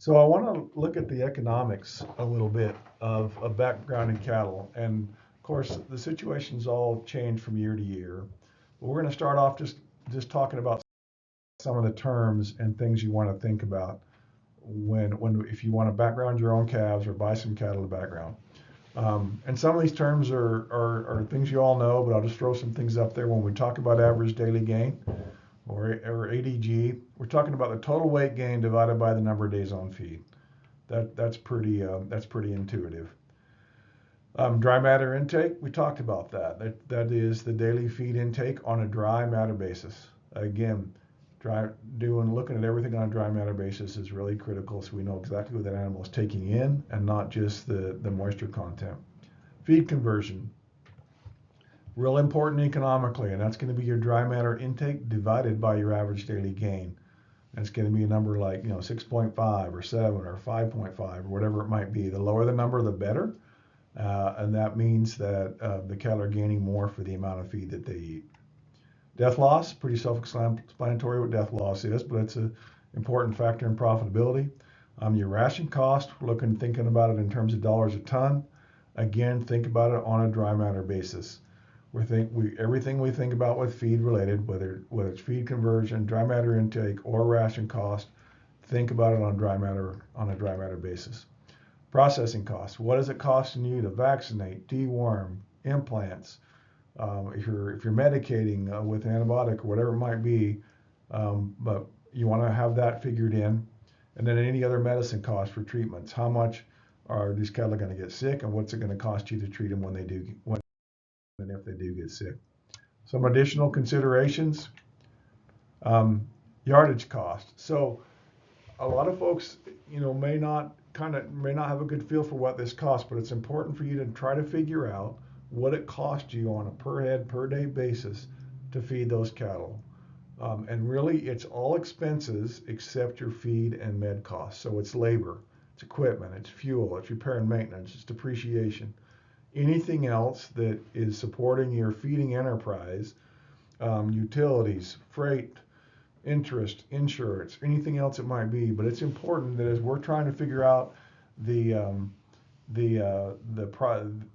So I want to look at the economics a little bit of background in cattle. And of course, the situations all change from year to year. But we're going to start off just talking about some of the terms and things you want to think about when if you want to background your own calves or buy some cattle to background. And some of these terms are things you all know, but I'll just throw some things up there when we talk about average daily gain or ADG. We're talking about the total weight gain divided by the number of days on feed. That's pretty intuitive. Dry matter intake, we talked about that. That is the daily feed intake on a dry matter basis. Again, looking at everything on a dry matter basis is really critical, so we know exactly what that animal is taking in and not just the moisture content. Feed conversion, real important economically, and that's going to be your dry matter intake divided by your average daily gain. It's going to be a number like 6.5 or 7 or 5.5 or whatever it might be. The lower the number, the better, and that means that the cattle are gaining more for the amount of feed that they eat. Death loss, pretty self-explanatory what death loss is, but it's an important factor in profitability. Your ration cost, we're thinking about it in terms of dollars a ton. Again, think about it on a dry matter basis. Everything we think about with feed related, whether it's feed conversion, dry matter intake, or ration cost, think about it on a dry matter basis. Processing costs. What is it costing you to vaccinate, deworm, implants? If you're medicating with antibiotic or whatever it might be, but you want to have that figured in, and then any other medicine costs for treatments. How much are these cattle going to get sick, and what's it going to cost you to treat them when and if they do get sick? Some additional considerations, yardage cost. So a lot of folks, may not have a good feel for what this costs, but it's important for you to try to figure out what it costs you on a per head per day basis to feed those cattle. And really, it's all expenses except your feed and med costs. So it's labor, it's equipment, it's fuel, it's repair and maintenance, it's depreciation. Anything else that is supporting your feeding enterprise, utilities, freight, interest, insurance, anything else it might be. But it's important that as we're trying to figure out the the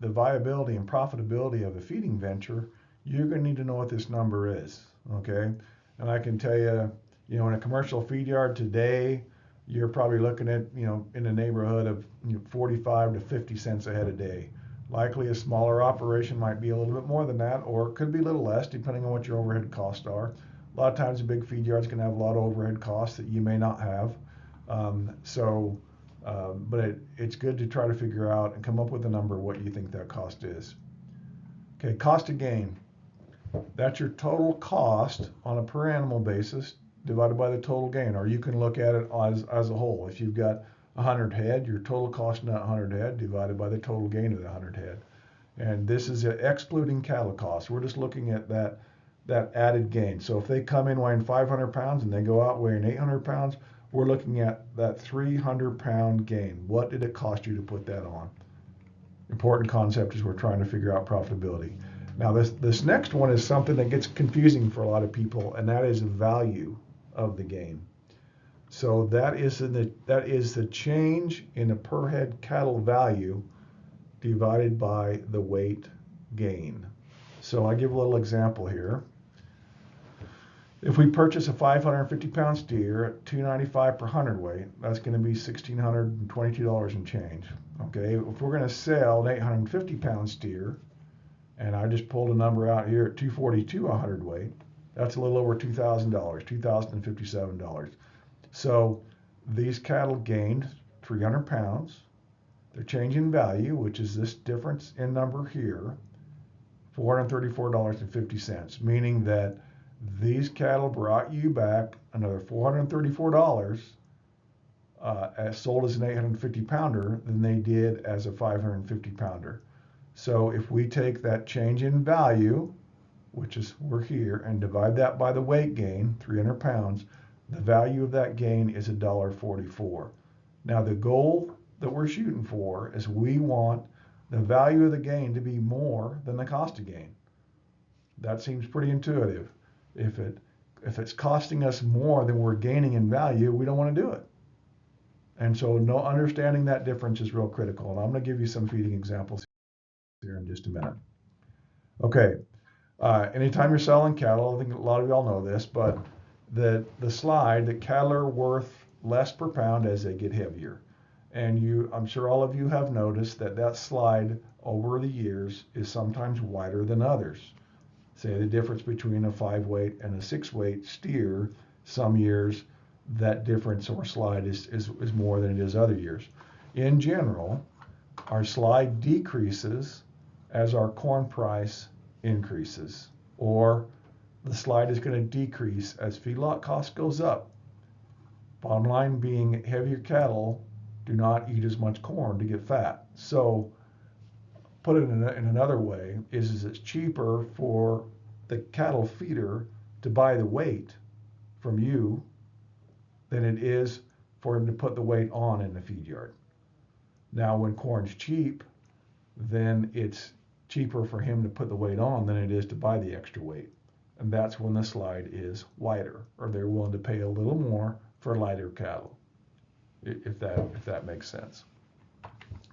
viability and profitability of a feeding venture, you're going to need to know what this number is. Okay, and I can tell you, in a commercial feed yard today, you're probably looking at in the neighborhood of 45 to 50 cents a head a day. Likely a smaller operation might be a little bit more than that, or it could be a little less, depending on what your overhead costs are. A lot of times, a big feed yard's going to have a lot of overhead costs that you may not have. But it's good to try to figure out and come up with a number what you think that cost is. Okay, cost of gain. That's your total cost on a per animal basis divided by the total gain, or you can look at it as a whole. If you've got 100 head, your total cost on that 100 head divided by the total gain of the 100 head. And this is excluding cattle costs. We're just looking at that added gain. So if they come in weighing 500 pounds and they go out weighing 800 pounds, we're looking at that 300-pound gain. What did it cost you to put that on? Important concept as we're trying to figure out profitability. Now, this next one is something that gets confusing for a lot of people, and that is the value of the gain. So that is the change in a per head cattle value divided by the weight gain. So I give a little example here. If we purchase a 550-pound steer at $295 per hundredweight, that's going to be $1,622 and change. Okay, if we're going to sell an 850-pound steer, and I just pulled a number out here at $242 a hundredweight, that's a little over $2,000, $2,057. So these cattle gained 300 pounds. Their change in value, which is this difference in number here, $434.50, meaning that these cattle brought you back another $434 as sold as an 850 pounder than they did as a 550 pounder. So if we take that change in value, which is we're here, and divide that by the weight gain, 300 pounds, the value of that gain is $1.44. Now the goal that we're shooting for is we want the value of the gain to be more than the cost of gain. That seems pretty intuitive. If it's costing us more than we're gaining in value, we don't want to do it. And so understanding that difference is real critical. And I'm going to give you some feeding examples here in just a minute. Okay. Anytime you're selling cattle, I think a lot of y'all know this, but the slide that cattle are worth less per pound as they get heavier. And I'm sure all of you have noticed that slide over the years is sometimes wider than others. Say the difference between a 5-weight and a 6-weight steer, some years that difference or slide is more than it is other years. In general, our slide decreases as our corn price increases, or the slide is going to decrease as feedlot cost goes up. Bottom line being, heavier cattle do not eat as much corn to get fat. So put it in another way is it's cheaper for the cattle feeder to buy the weight from you than it is for him to put the weight on in the feed yard. Now, when corn's cheap, then it's cheaper for him to put the weight on than it is to buy the extra weight. And that's when the slide is wider, or they're willing to pay a little more for lighter cattle, if that makes sense.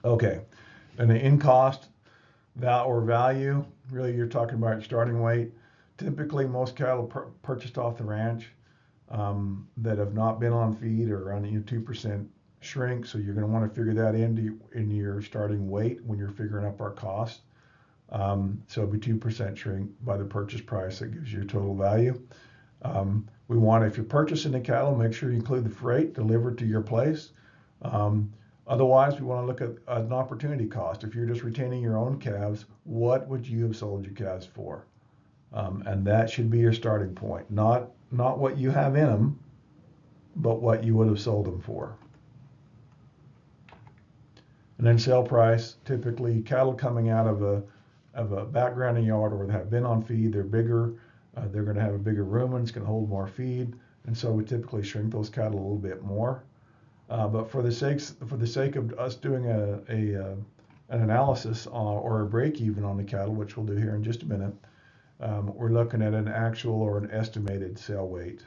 Okay, and the in cost or value, really you're talking about starting weight. Typically, most cattle purchased off the ranch that have not been on feed are around 2% shrink, so you're going to want to figure that in your starting weight when you're figuring up our cost. So it'll be 2% shrink by the purchase price. That gives you your total value. We want, if you're purchasing the cattle, make sure you include the freight delivered to your place. Otherwise, we want to look at an opportunity cost. If you're just retaining your own calves, what would you have sold your calves for? And that should be your starting point. Not what you have in them, but what you would have sold them for. And then sale price, typically cattle coming out of a background yard or they have been on feed, they're bigger, they're going to have a bigger rumen, it's going to hold more feed, and so we typically shrink those cattle a little bit more. But for the sake of us doing an analysis or a break even on the cattle, which we'll do here in just a minute, we're looking at an actual or an estimated sale weight,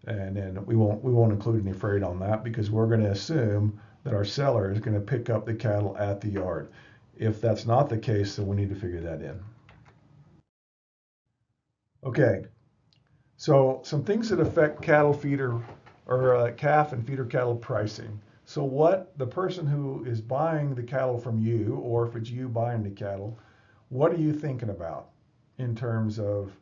and then we won't include any freight on that because we're going to assume that our seller is going to pick up the cattle at the yard. If that's not the case, then we need to figure that in. Okay, so some things that affect cattle feeder or calf and feeder cattle pricing. So what the person who is buying the cattle from you, or if it's you buying the cattle, what are you thinking about in terms of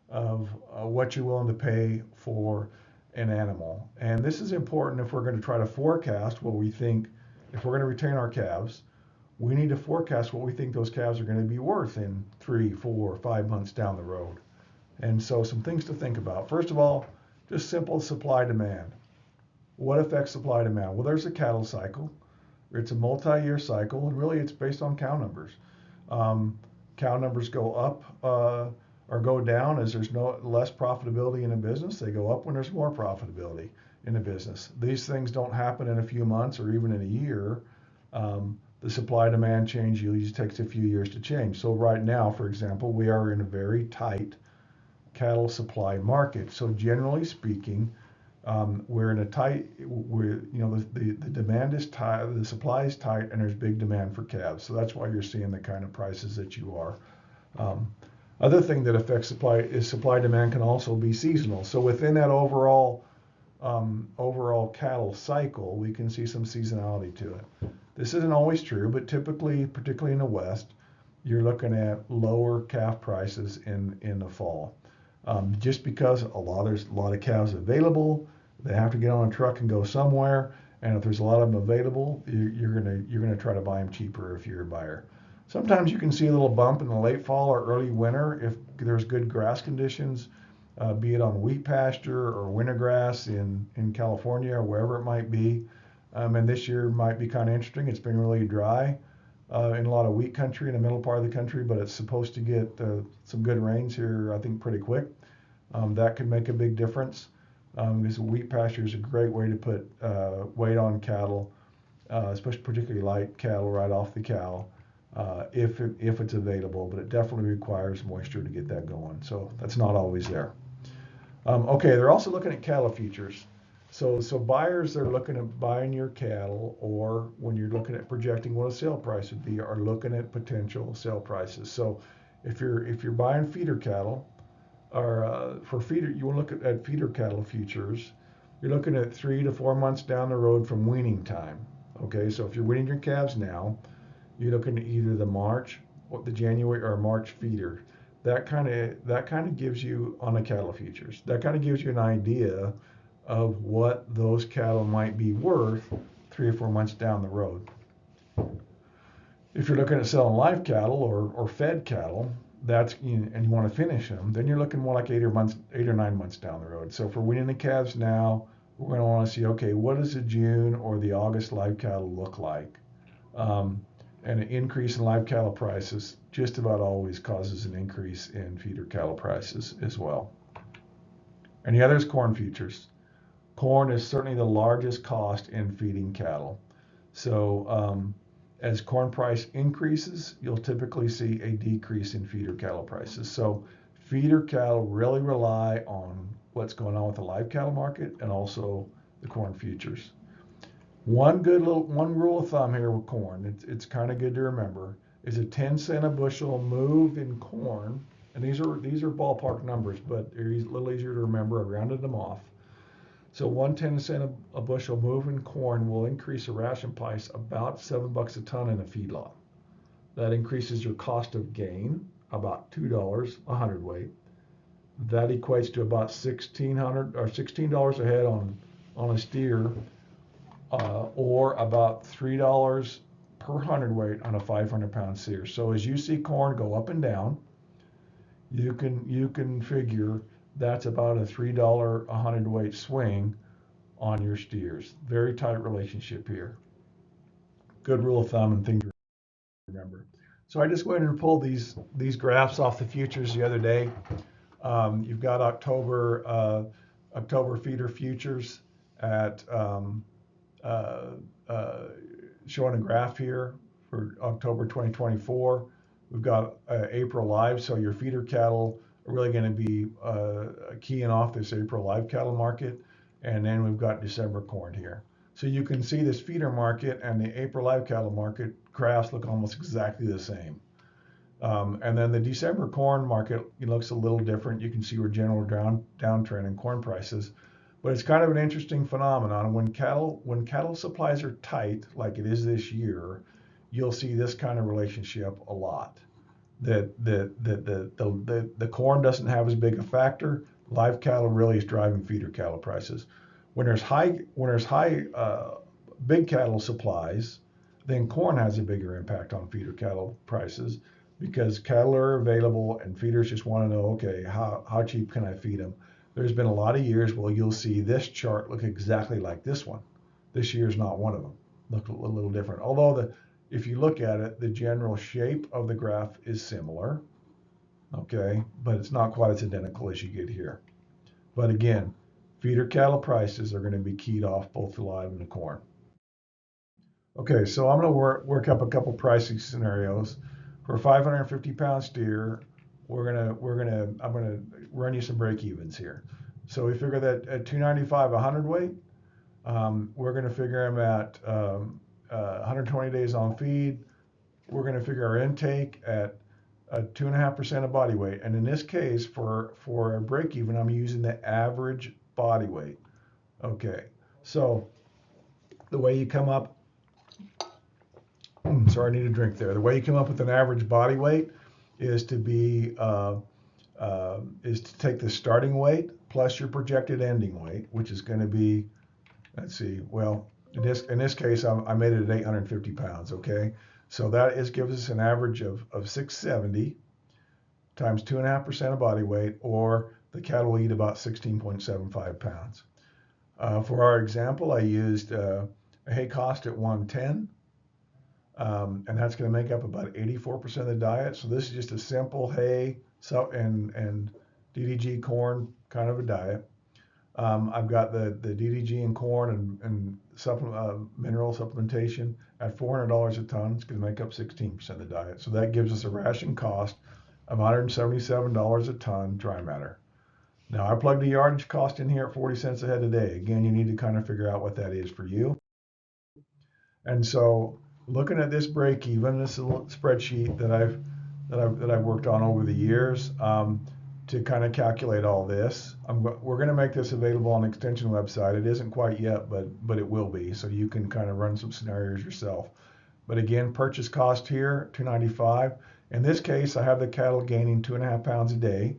what you're willing to pay for an animal? And this is important if we're going to try to forecast what we think. If we're going to retain our calves, we need to forecast what we think those calves are going to be worth in 3, 4, 5 months down the road. And so some things to think about. First of all, just simple supply demand. What affects supply demand? Well, there's a cattle cycle. It's a multi-year cycle, and really it's based on cow numbers. Cow numbers go up or go down as there's less profitability in a business. They go up when there's more profitability in a business. These things don't happen in a few months or even in a year. The supply demand change usually takes a few years to change. So right now, for example, we are in a very tight cattle supply market. So generally speaking, we're in a tight, the demand is tight, the supply is tight, and there's big demand for calves. So that's why you're seeing the kind of prices that you are. Other thing that affects supply is supply demand can also be seasonal. So within that overall cattle cycle, we can see some seasonality to it. This isn't always true, but typically, particularly in the West, you're looking at lower calf prices in the fall. Just because there's a lot of calves available, they have to get on a truck and go somewhere. And if there's a lot of them available, you're gonna try to buy them cheaper if you're a buyer. Sometimes you can see a little bump in the late fall or early winter if there's good grass conditions, be it on wheat pasture or winter grass in California or wherever it might be. And this year might be kind of interesting. It's been really dry in a lot of wheat country in the middle part of the country, but it's supposed to get some good rains here, I think, pretty quick. That could make a big difference because wheat pasture is a great way to put weight on cattle, especially particularly light cattle right off the cow, if it's available, but it definitely requires moisture to get that going. So that's not always there. Okay, they're also looking at cattle futures. So buyers are looking at buying your cattle, or when you're looking at projecting what a sale price would be, are looking at potential sale prices. So if you're buying feeder cattle, or for feeder, you want to look at feeder cattle futures. You're looking at 3 to 4 months down the road from weaning time. Okay, so if you're weaning your calves now, you're looking at either the March or the January or March feeder. That kind of gives you on the cattle futures. That kind of gives you an idea of what those cattle might be worth 3 or 4 months down the road. If you're looking at selling live cattle or fed cattle, and you want to finish them, then you're looking more like 8 or 9 months down the road. So for weaning the calves now, we're going to want to see, okay, what does the June or the August live cattle look like? Um, and an increase in live cattle prices just about always causes an increase in feeder cattle prices as well. And the other is corn futures. Corn is certainly the largest cost in feeding cattle. So as corn price increases, you'll typically see a decrease in feeder cattle prices. So feeder cattle really rely on what's going on with the live cattle market and also the corn futures. One rule of thumb here with corn, it's kind of good to remember, is a 10 cent a bushel move in corn, and these are ballpark numbers, but they're a little easier to remember. I rounded them off. So 1 10 cent a bushel move in corn will increase the ration price about $7 a ton in a feedlot. That increases your cost of gain about $2 a hundredweight. That equates to about $16 a head on a steer, or about $3 per hundredweight on a 500-pound steer. So as you see corn go up and down, you can figure that's about a $3 a hundredweight swing on your steers. Very tight relationship here. Good rule of thumb and thing to remember. So I just went and pulled these graphs off the futures the other day. You've got October feeder futures at uh, uh, showing a graph here for October 2024. We've got April live, so your feeder cattle are really going to be keying off this April live cattle market. And then we've got December corn here. So you can see this feeder market and the April live cattle market graphs look almost exactly the same. And then the December corn market looks a little different. You can see we're general downtrend in corn prices, but it's kind of an interesting phenomenon. When cattle supplies are tight, like it is this year, you'll see this kind of relationship a lot. That the corn doesn't have as big a factor. Live cattle really is driving feeder cattle prices. When there's high big cattle supplies, then corn has a bigger impact on feeder cattle prices because cattle are available and feeders just want to know, okay, how cheap can I feed them? There's been a lot of years where you'll see this chart look exactly like this one. This year's not one of them. Look a little different. Although if you look at it, the general shape of the graph is similar, okay, but it's not quite as identical as you get here. But again, feeder cattle prices are going to be keyed off both the live and the corn. Okay, so I'm going to work up a couple pricing scenarios. For a 550-pound steer, I'm gonna run you some break evens here. So we figure that at 295 a hundredweight, we're going to figure them at 120 days on feed. We're going to figure our intake at 2.5% of body weight. And in this case, for a break even, I'm using the average body weight. Okay, so the way you come up, sorry, I need a drink there. The way you come up with an average body weight is to take the starting weight plus your projected ending weight, which is going to be, let's see, well, in this case, I made it at 850 pounds. Okay, so that gives us an average of 670 times 2.5% of body weight, or the cattle will eat about 16.75 pounds. For our example, I used a hay cost at 110. And that's going to make up about 84% of the diet. So this is just a simple hay and DDG corn kind of a diet. I've got the DDG and corn and mineral supplementation at $400 a ton. It's going to make up 16% of the diet. So that gives us a ration cost of $177 a ton dry matter. Now I plugged the yardage cost in here at 40 cents a head today. Again, you need to kind of figure out what that is for you. And so looking at this break even, this little spreadsheet that I've worked on over the years to kind of calculate all this. We're going to make this available on the extension website. It isn't quite yet, but it will be, so you can kind of run some scenarios yourself. But again, purchase cost here, $2.95. In this case, I have the cattle gaining 2.5 pounds a day.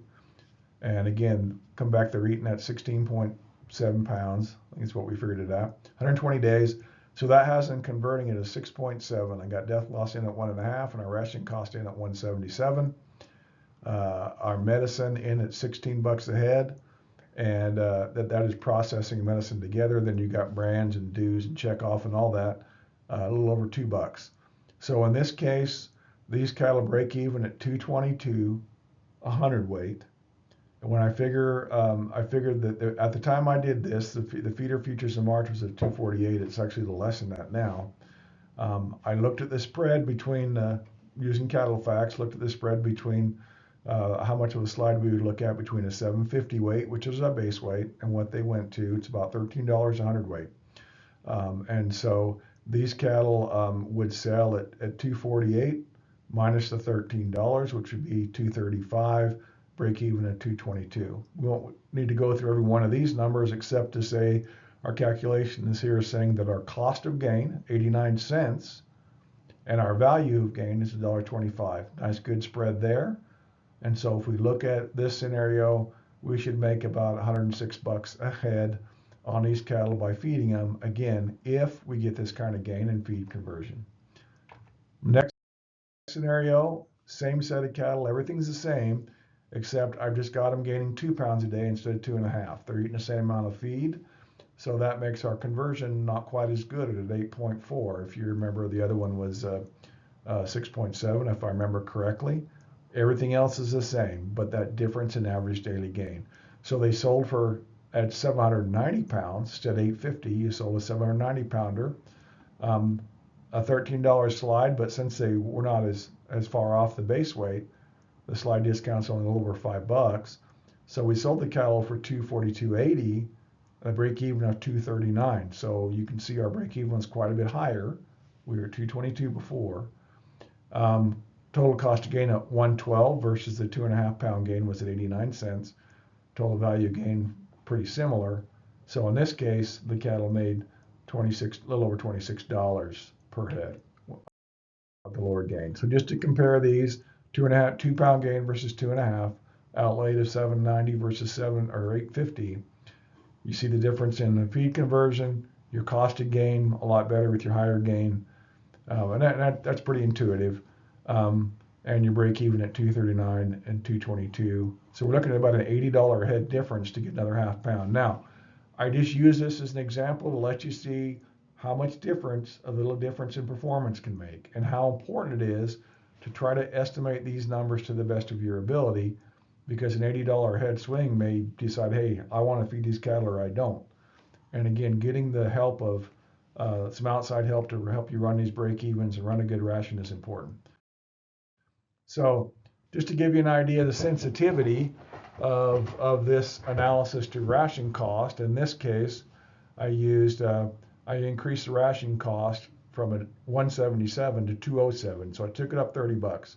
And again, come back, they're eating at 16.7 pounds. I think it's what we figured it at. 120 days. So that has them converting it to 6.7. I got death loss in at 1.5 and our ration cost in at 177. Our medicine in at 16 bucks a head. And that is processing medicine together. Then you got brands and dues and check off and all that. A little over $2. So in this case, these cattle break even at 222 a hundredweight. And when I figured that at the time I did this, the feeder futures in March was at 248. It's actually less than that now. I looked at the spread between using cattle facts. Looked at the spread between how much of a slide we would look at between a 750 weight, which is our base weight, and what they went to. It's about $13 a hundredweight. And so these cattle would sell at 248 minus the $13, which would be 235, break even at 222. We won't need to go through every one of these numbers except to say our calculations here is saying that our cost of gain, 89 cents, and our value of gain is $1.25. Nice good spread there. And so if we look at this scenario, we should make about 106 bucks a head on these cattle by feeding them, again, if we get this kind of gain in feed conversion. Next scenario, same set of cattle, everything's the same, except I've just got them gaining 2 pounds a day instead of 2.5. They're eating the same amount of feed, so that makes our conversion not quite as good at 8.4. If you remember, the other one was 6.7, if I remember correctly. Everything else is the same, but that difference in average daily gain. So they sold for at 790 pounds instead of 850. You sold a 790 pounder, a $13 slide, but since they were not as far off the base weight, the slide discount's only a little over $5. So we sold the cattle for $242.80, a break even of $239. So you can see our break even was quite a bit higher. We were at $222 before. Total cost of gain at 112 versus the 2.5 pound gain was at 89 cents. Total value gain pretty similar. So in this case, the cattle made a little over $26 per head of the lower gain. So just to compare these, 2 pound gain versus 2.5, outlay to 790 versus 7 or 850. You see the difference in the feed conversion, your cost of gain a lot better with your higher gain, and that's pretty intuitive. And you break even at 239 and 222. So we're looking at about an $80 a head difference to get another half pound. Now, I just use this as an example to let you see how much difference a little difference in performance can make and how important it is to try to estimate these numbers to the best of your ability, because an $80 a head swing may decide, hey, I want to feed these cattle or I don't. And again, getting the help of some outside help to help you run these break evens and run a good ration is important. So just to give you an idea of the sensitivity of this analysis to ration cost, in this case, I increased the ration cost from a 177 to 207. So I took it up $30.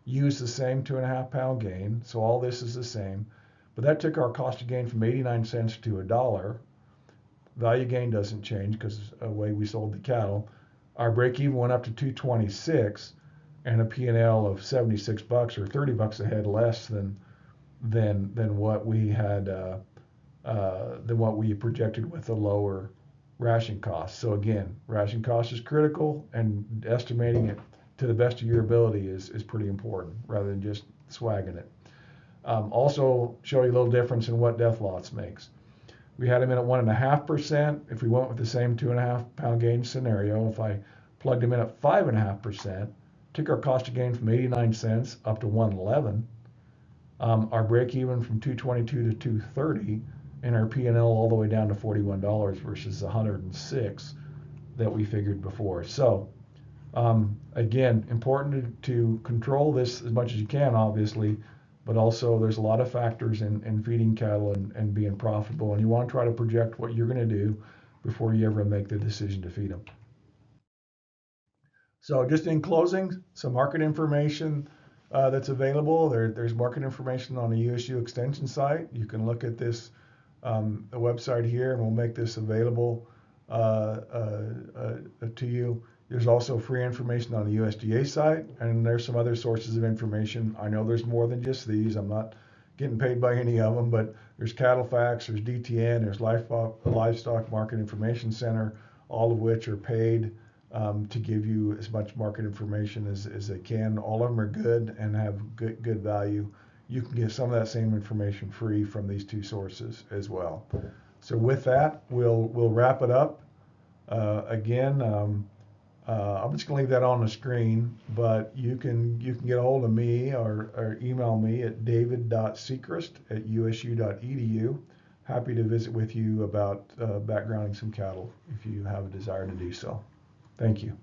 Used the same 2.5 pound gain. So all this is the same, but that took our cost of gain from 89 cents to $1. Value gain doesn't change because of the way we sold the cattle. Our break even went up to 226. And a P&L of 76 bucks or 30 bucks a head less than what we had than what we projected with the lower ration cost. So again, ration cost is critical, and estimating it to the best of your ability is pretty important rather than just swagging it. Also show you a little difference in what death loss makes. We had them in at 1.5%. If we went with the same 2.5 pound gain scenario, if I plugged them in at 5.5%, took our cost of gain from 89 cents up to 111. Our break even from 222 to 230, and our P&L all the way down to $41 versus 106 that we figured before. So again, important to control this as much as you can, obviously, but also there's a lot of factors in feeding cattle and being profitable, and you want to try to project what you're going to do before you ever make the decision to feed them. So just in closing, some market information that's available. There's market information on the USU Extension site. You can look at this the website here, and we'll make this available to you. There's also free information on the USDA site, and there's some other sources of information. I know there's more than just these. I'm not getting paid by any of them, but there's Cattle Facts, there's DTN, there's Livestock Market Information Center, all of which are paid to give you as much market information as they can. All of them are good and have good value. You can get some of that same information free from these two sources as well. So with that, we'll wrap it up. Again, I'm just going to leave that on the screen, but you can get a hold of me or email me at david.sechrist@usu.edu. Happy to visit with you about backgrounding some cattle if you have a desire to do so. Thank you.